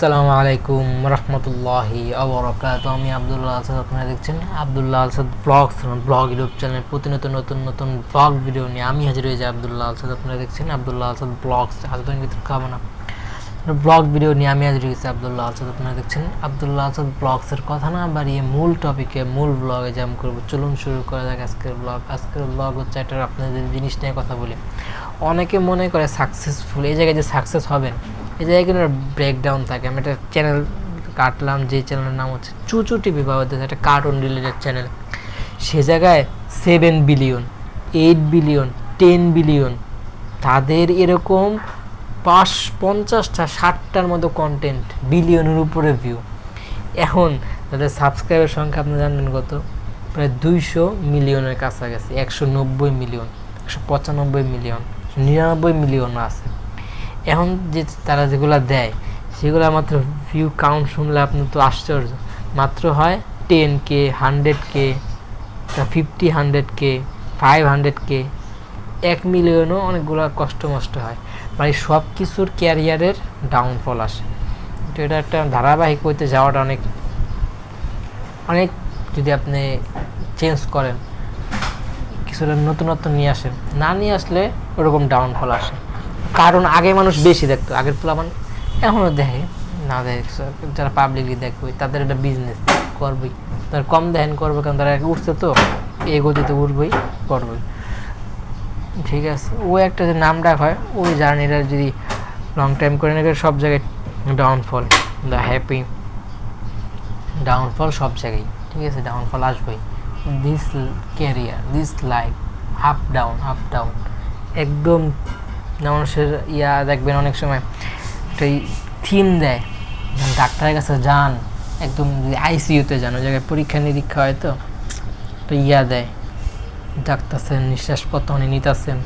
আসসালামু আলাইকুম রহমতুল্লাহি আবরাকাতুহু। আমি আব্দুল্লাহ আলসাদ, আপনারা দেখছেন Abdullah Alsad blogs blog YouTube channel. প্রতিনিয়ত নতুন নতুন ব্লগ ভিডিও নিয়ে আমি হাজির হয়ে যাই আব্দুল্লাহ আলসাদ। আপনারা দেখছেন আব্দুল্লাহ আলসাদ ব্লগস। আধুনিক ভিতর খাবো না, ব্লগ ভিডিও নিয়ে আমি হাজির হয়েছি আব্দুল্লাহ আলসাদ। আপনারা দেখছেন আব্দুল্লাহ আলসাদ ব্লগসের। কথা না বাড়িয়ে মূল টপিকে, মূল ব্লগে জাম করবো। চলুন শুরু করা যাক আজকের ব্লগ। আজকের ব্লগ হচ্ছে একটা আপনাদের জিনিস নিয়ে কথা বলি। অনেকে মনে করে সাকসেসফুল এই জায়গায় যে সাকসেস হবেন, এই জায়গায় কিন্তু ব্রেকডাউন থাকে। আমি একটা চ্যানেল কাটলাম, যে চ্যানেলের নাম হচ্ছে চুচু টিভি বা একটা কার্টুন রিলেটেড চ্যানেল। সে জায়গায় 7 বিলিয়ন, 8 বিলিয়ন, 10 বিলিয়ন, তাদের এরকম 50টা 60টার মতো কন্টেন্ট, বিলিয়নের উপরে ভিউ। এখন তাদের সাবস্ক্রাইবের সংখ্যা আপনি জানবেন কত? প্রায় 200 মিলিয়নের কাছাকাছি। 190 মিলিয়ন, 195 মিলিয়ন, 99 মিলিয়নও আছে। এখন যে তারা যেগুলো দেয় সেগুলো মাত্র ভিউ কাউন্ট শুনলে আপনি তো আশ্চর্য। মাত্র হয় 10K, 100K, 50, 100K, 500K, 1 মিলিয়নও অনেকগুলো কষ্ট মষ্ট হয়। মানে সব কিছুর ক্যারিয়ারের ডাউনফল আসে। তো এটা একটা ধারাবাহিক হইতে যাওয়াটা অনেক অনেক যদি আপনি চেঞ্জ করেন, কিছুটা নতুনত্ব নিয়ে আসেন, না নিয়ে আসলে ওরকম ডাউনফল আসে। কারণ আগে মানুষ বেশি দেখতো, আগের তুলনায় এখনও দেখে না দেখে। যারা পাবলিকলি দেখবে তাদের একটা বিজনেস করবেই, তারা কম দেখেন করবে, কারণ তারা উঠছে তো, এই গতিতে উঠবেই, করবেই। ঠিক আছে, ও একটা যে নাম ডাক হয় ওই জার্নিটা যদি লং টাইম করে নেবে, সব জায়গায় ডাউনফল, দ্য হ্যাপি ডাউনফল সব জায়গায়। ঠিক আছে, ডাউনফল আসবেই। This career, this life, up down, up down, একদম। মানুষের দেখবেন অনেক সময় একটা থিম দেয়, ডাক্তারের কাছে যান, একদম আইসিইউতে যান, ওই জায়গায় পরীক্ষা নিরীক্ষা হয় তো দেয়, ডাক্তারছেন, নিঃশ্বাস প্রত্যাহারে নিতেছেন।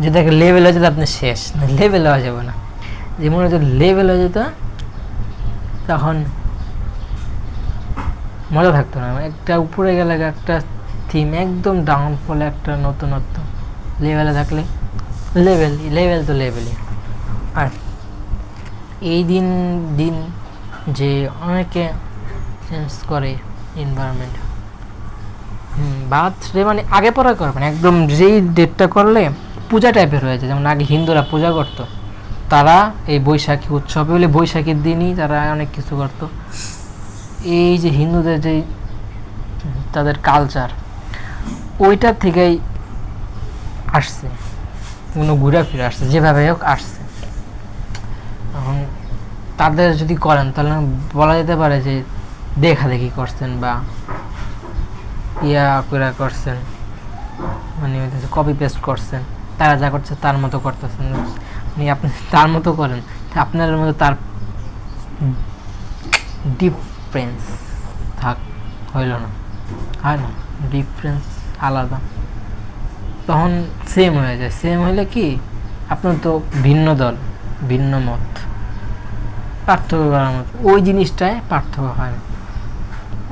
যদি একটা লেভেল হয়ে যেত আপনি শেষ, লেভেল হওয়া যাবে না। যে মনে হচ্ছে লেভেল হয়ে যেত তখন মজা থাকতো না। একটা উপরে গেলে একটা থিম, একদম ডাউনফলে একটা নতুনত্ব। লেভেলে থাকলে লেভেল তো লেভেলই। আর এই দিন দিন যে অনেকে চেঞ্জ করে এনভায়রনমেন্ট, বার্থডে মানে আগে পরে করবেন, একদম যেই ডেটটা করলে পূজা টাইপের হয়েছে। যেমন আগে হিন্দুরা পূজা করতো, তারা এই বৈশাখী উৎসবে হলে বৈশাখীর দিনই তারা অনেক কিছু করতো। এই যে হিন্দুদের যে তাদের কালচার, ওইটার থেকেই আসছে, কোনো ঘুরে ফিরে আসছে, যেভাবে হোক আসছে। এখন তাদের যদি করেন তাহলে বলা যেতে পারে যে দেখা দেখি করছেন বা করে করছেন, মানে কপি পেস্ট করছেন। তারা যা করছে তার মতো করতেছেন, আপনি তার মতো করেন, আপনার মধ্যে তার ডিফারেন্স হইল না, হয় না, ডিফারেন্স আলাদা, তখন সেম হয়ে যায়। সেম হইলে কি, আপনার তো ভিন্ন দল, ভিন্ন মত, পার্থক্য করার মতো ওই জিনিসটায় পার্থক্য হয় না।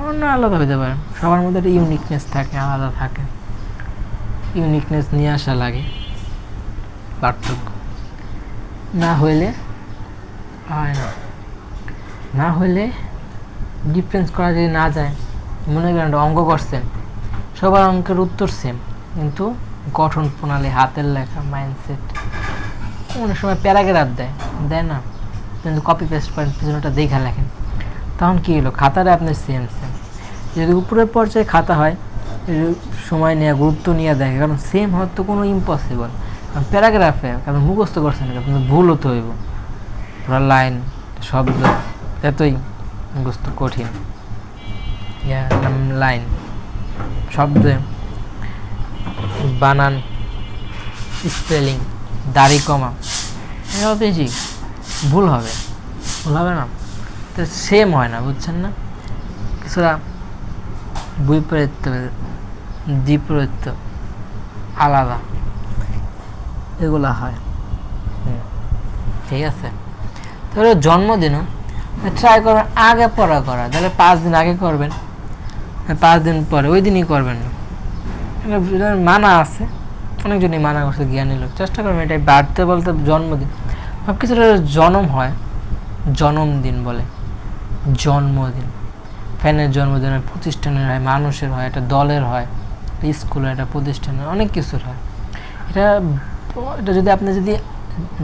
অন্য আলাদা হইতে পারে, সবার মধ্যে একটা ইউনিকনেস থাকে, আলাদা থাকে। ইউনিকনেস নিয়ে আসা লাগে, পার্থক্য না হইলে হয় না। না হইলে ডিফারেন্স করা যদি না যায়, মনে করেন অঙ্ক করছেন, সবার অঙ্কের উত্তর সেম, কিন্তু গঠন প্রণালী, হাতের লেখা, মাইন্ডসেট, অনেক সময় প্যারাগ্রাফ দেয় না, কিন্তু কপি পেস্ট করেন, পিছনেটা দেখা লেখেন, তখন কী হলো, খাতাটা আপনার সেম। যদি উপরের পর্যায়ে খাতা হয়, সময় নেওয়া, গুরুত্ব নিয়ে দেখে, কারণ সেম হওয়ার তো কোনো ইম্পসিবল। কারণ প্যারাগ্রাফে কারণ মুখস্থ করছেন, আপনার ভুল হতে হইব, পুরো লাইন, শব্দ এতই মুখস্থ কঠিন। লাইন, শব্দ, বানান, স্পেলিং, দাড়ি কমা, এগুলো বেশি ভুল হবে না, তো সেম হয় না, বুঝছেন না? কিছুটা বিপরীত আলাদা এগুলো হয়। ঠিক আছে, তাহলে জন্মদিনও ট্রাই করবেন আগে পড়া করা, তাহলে 5 দিন আগে করবেন, 5 দিন পরে ওই দিনই করবেন না। মানা আছে, অনেকজনই মানা করছে, জ্ঞানী লোক, চেষ্টা করবেন এটাই। বাড়তে বলতে জন্মদিন সব কিছুটা জন্ম হয়, জন্মদিন বলে, জন্মদিন, ফ্যানের জন্মদিন হয়, প্রতিষ্ঠানের হয়, মানুষের হয়, একটা দলের হয়, স্কুলের, একটা প্রতিষ্ঠানের, অনেক কিছুর হয়। এটা এটা যদি আপনি যদি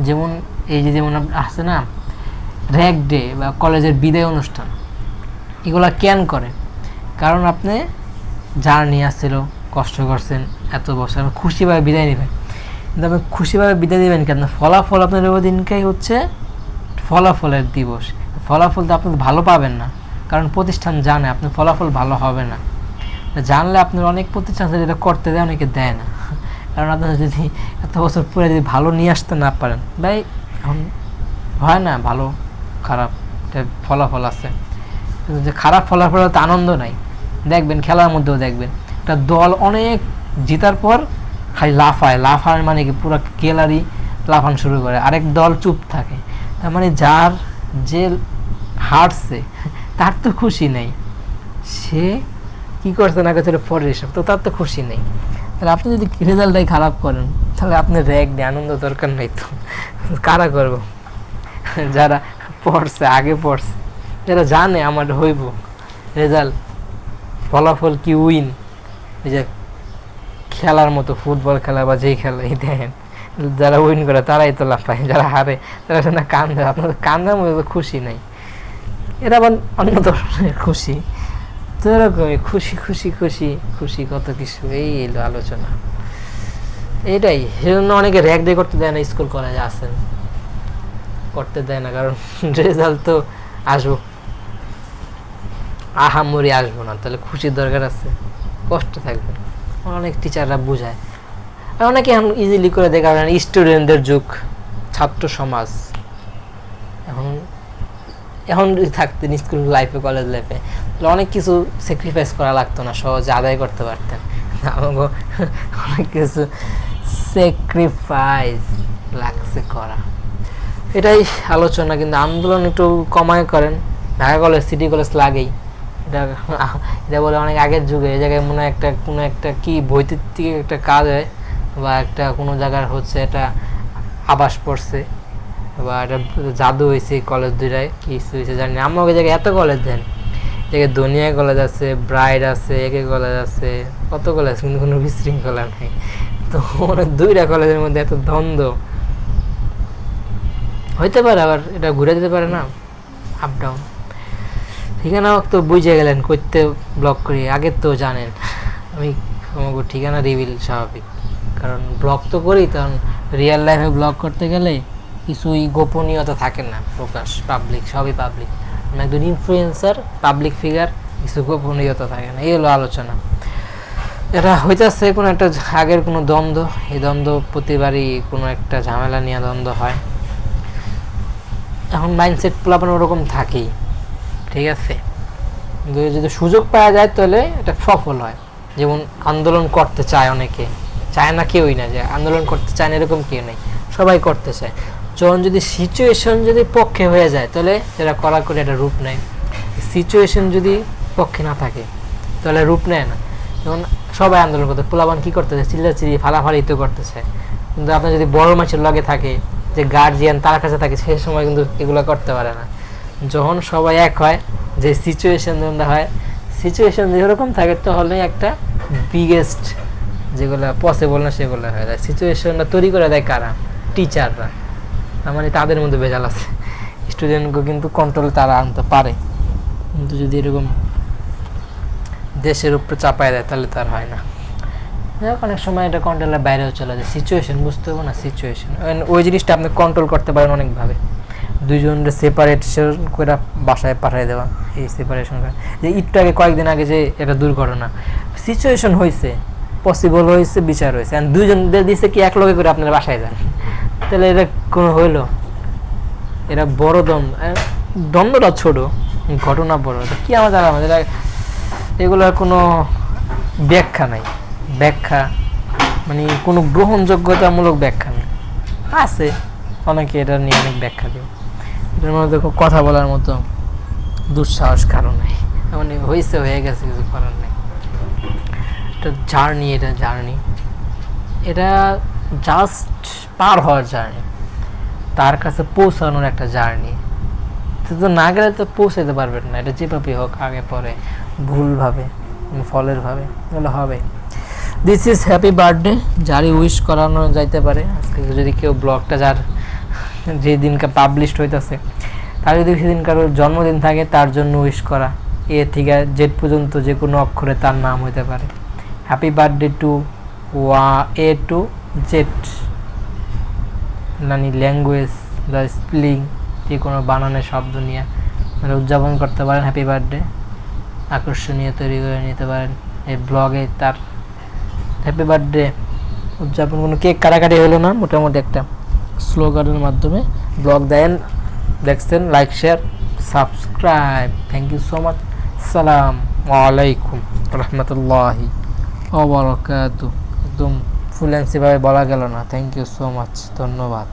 যেমন এই যে যেমন আছে না র্যাগ ডে বা কলেজের বিদায় অনুষ্ঠান, এগুলা কেন করে? কারণ আপনি জার্নি আসছিল, কষ্ট করছেন এত বছর, খুশিভাবে বিদায় নেবেন। কিন্তু আপনি খুশিভাবে বিদায় দেবেন কেন? ফলাফল আপনার ওই দিনটাই হচ্ছে ফলাফলের দিবস। ফলাফল তো আপনি ভালো পাবেন না, কারণ প্রতিষ্ঠান জানে আপনার ফলাফল ভালো হবে না। জানলে আপনার অনেক প্রতিষ্ঠান যেটা করতে দেয়, অনেকে দেয় না। কারণ আপনার যদি এত বছর পরে যদি ভালো নিয়ে আসতে না পারেন, ভাই এখন হয় না ভালো খারাপ এটা ফলাফল আছে, কিন্তু যে খারাপ ফলাফল তো আনন্দ নাই। দেখবেন খেলার মধ্যেও দেখবেন একটা দল অনেক জেতার পর খালি লাফায় মানে কি পুরো গ্যালারি লাফানো শুরু করে, আরেক দল চুপ থাকে। তার মানে যার যে হারছে তার তো খুশি নেই, সে কি করছে না করছে পরের হিসাব, তো তার তো খুশি নেই। তাহলে আপনি যদি রেজাল্টটাই খারাপ করেন, তাহলে আপনার র্যাগ নিয়ে আনন্দ দরকার নেই তো, কারা করবো? যারা পড়ছে, আগে পড়ছে, যারা জানে আমার হইব রেজাল্ট, ফলাফল কি উইন, এই যে খেলার মতো ফুটবল খেলা বা যেই খেলা এই দেখেন, যারা উইন করে তারাই তো লাভ পায়, যারা হারে তারা না কান্দে। আপনাদের কান্দার মধ্যে তো খুশি নাই, এরা আবার অন্য ধরনের খুশি। তো এরকমই খুশি খুশি খুশি খুশি কত কিছু, এই এলো আলোচনা। এটাই সেজন্য অনেকে র্যাগ ডে করতে দেয় না, স্কুল কলেজে আসেন করতে দেয় না, কারণ রেজাল্ট তো আসবো, আহামরি আসবো না, তাহলে খুশির দরকার আছে, কষ্ট থাকবে। অনেক টিচাররা বুঝায়, আর অনেকে এখন ইজিলি করে দেয়, কারণ স্টুডেন্টদের যুগ, ছাত্র সমাজ। এখন এখন যদি থাকতেন স্কুল লাইফে, কলেজ লাইফে, তাহলে অনেক কিছু স্যাক্রিফাইস করা লাগতো না, সহজে আদায় করতে পারতেন। আমাকে অনেক কিছু স্যাক্রিফাইস লাগছে করা, এটাই আলোচনা। কিন্তু আন্দোলন একটু কমায় করেন, ঢাকা কলেজ, সিটি কলেজ লাগেই, এটা এটা বলে অনেক আগের যুগে। এই জায়গায় মনে হয় কোনো একটা কি বৈদ্যুতিক একটা কাজ হয়, বা একটা কোনো জায়গার হচ্ছে এটা আবাস পড়ছে, বা এটা জাদু হয়েছে কলেজ দুইটায়, কিছু হয়েছে জানি না। আমার ওই জায়গায় এত কলেজ দেন, জায়গায় দুনিয়া কলেজ আছে, ব্রাইড আছে, একে কলেজ আছে, কত কলেজ, কিন্তু কোনো বিশৃঙ্খলা নেই। তো দুইটা কলেজের মধ্যে এত দ্বন্দ্ব হইতে পারে, আবার এটা ঘুরে যেতে পারে না, আপ ডাউন। ঠিকানা তো বুঝে গেলেন, করতে ব্লগ করি, আগে তো জানেন আমি আমাকে ঠিকানা রিভিল স্বাভাবিক, কারণ ব্লগ তো করি, তখন রিয়েল লাইফে ব্লগ করতে গেলে কিছুই গোপনীয়তা থাকে না, প্রকাশ পাবলিক, সবই পাবলিক। আমি একজন ইনফ্লুয়েন্সার, পাবলিক ফিগার, কিছু গোপনীয়তা থাকে না। এই হলো আলোচনা। এটা হইতেছে কোনো একটা আগের কোনো দ্বন্দ্ব, এই দ্বন্দ্ব প্রতিবারই কোনো একটা ঝামেলা নিয়ে দ্বন্দ্ব হয়। এখন মাইন্ডসেট প্লাবন ওরকম থাকেই, ঠিক আছে। যদি সুযোগ পাওয়া যায় তাহলে এটা সফল হয়। যেমন আন্দোলন করতে চায় অনেকে, চায় না কেউই না, যে আন্দোলন করতে চায় না এরকম কেউ নেই, সবাই করতে চায়। যখন যদি সিচুয়েশন যদি পক্ষে হয়ে যায়, তাহলে সেটা করা করে একটা রূপ নেয়। সিচুয়েশন যদি পক্ষে না থাকে তাহলে রূপ নেয় না। যেমন সবাই আন্দোলন করতে, পোলাবান কী করতে চায়, চিল্লাচিল্লি ফালাফালি তো করতে চায়। কিন্তু আপনার যদি বড় মাছের লগে থাকে, যে গার্জিয়ান তার কাছে থাকে, সেই সময় কিন্তু এগুলো করতে পারে না। যখন সবাই এক হয়, যে সিচুয়েশন হয়, সিচুয়েশন যেরকম থাকে, তাহলে একটা বিগেস্ট যেগুলো পসিবল না সেগুলো হয়ে যায়। সিচুয়েশনটা তৈরি করে দেয় কারা? টিচাররা। তার মানে তাদের মধ্যে ভেজাল আছে। স্টুডেন্টকে কিন্তু কন্ট্রোল তারা আনতে পারে, কিন্তু যদি এরকম দেশের উপরে চাপায় দেয় তাহলে তার হয় না। অনেক সময় এটা কন্ট্রোলের বাইরেও চলে যায়, সিচুয়েশন বুঝতে হবে না, সিচুয়েশন ওই জিনিসটা আপনি কন্ট্রোল করতে পারেন অনেকভাবে। দুইজনের সেপারেশন করে বাসায় পাঠিয়ে দেওয়া, এই সেপারেশন করে। যে একটু আগে, কয়েকদিন আগে যে এটা দুর্ঘটনা, সিচুয়েশন হয়েছে, পসিবল হয়েছে, বিচার হয়েছে, আর দুইজনদের দিচ্ছে কি এক লগে করে আপনারা বাসায় যান, তাহলে এটা কোনো হইল? এটা বড় দ্বন্দ্বটা ছোট, ঘটনা বড়। কি আমাদের এগুলোর কোনো ব্যাখ্যা নাই, ব্যাখ্যা মানে কোনো গ্রহণযোগ্যতামূলক ব্যাখ্যা নেই। আছে অনেকে এটা নিয়ে অনেক ব্যাখ্যা দেয়, এটার মধ্যে কথা বলার মতো দুঃসাহস কারণ নেই, মানে হয়েছে, হয়ে গেছে, কিছু করার নেই। এটা জার্নি, এটা জাস্ট পার হওয়ার জার্নি, তার কাছে পৌঁছানোর একটা জার্নি। তো না গেলে তো পৌঁছাতে পারবেন না, এটা যেভাবে হোক আগে পরে ভুলভাবে ফলের ভাবে এগুলো হবে। দিস ইজ হ্যাপি বার্থডে, যারই উইশ করানো যাইতে পারে আজকে। যদি কেউ ব্লগটা যার যে দিনকে পাবলিশড হইতেছে তার যদি সেদিন কারোর জন্মদিন থাকে তার জন্য উইশ করা, এ থেকে জেড পর্যন্ত যে কোনো অক্ষরে তার নাম হইতে পারে। Happy birthday to A to Z, মানে ল্যাঙ্গুয়েজ বা স্পেলিং যে কোনো বানানের শব্দ নিয়ে মানে উদযাপন করতে পারেন হ্যাপি বার্থডে, আকর্ষণীয় তৈরি করে নিতে পারেন এই ব্লগে। তার হ্যাপি বার্থডে উদযাপন কোনো কেক কাটাকাটি হলো না, মোটামুটি একটা স্লোগানের মাধ্যমে ব্লগ দেন। দেখছেন, like share subscribe, thank you so much. সালাম আলাইকুম রহমতুল্লাহি ওয়া বারাকাতুহু। একদম ফুলেন্সিভাবে বলা গেল না, থ্যাংক ইউ সো মাচ, ধন্যবাদ।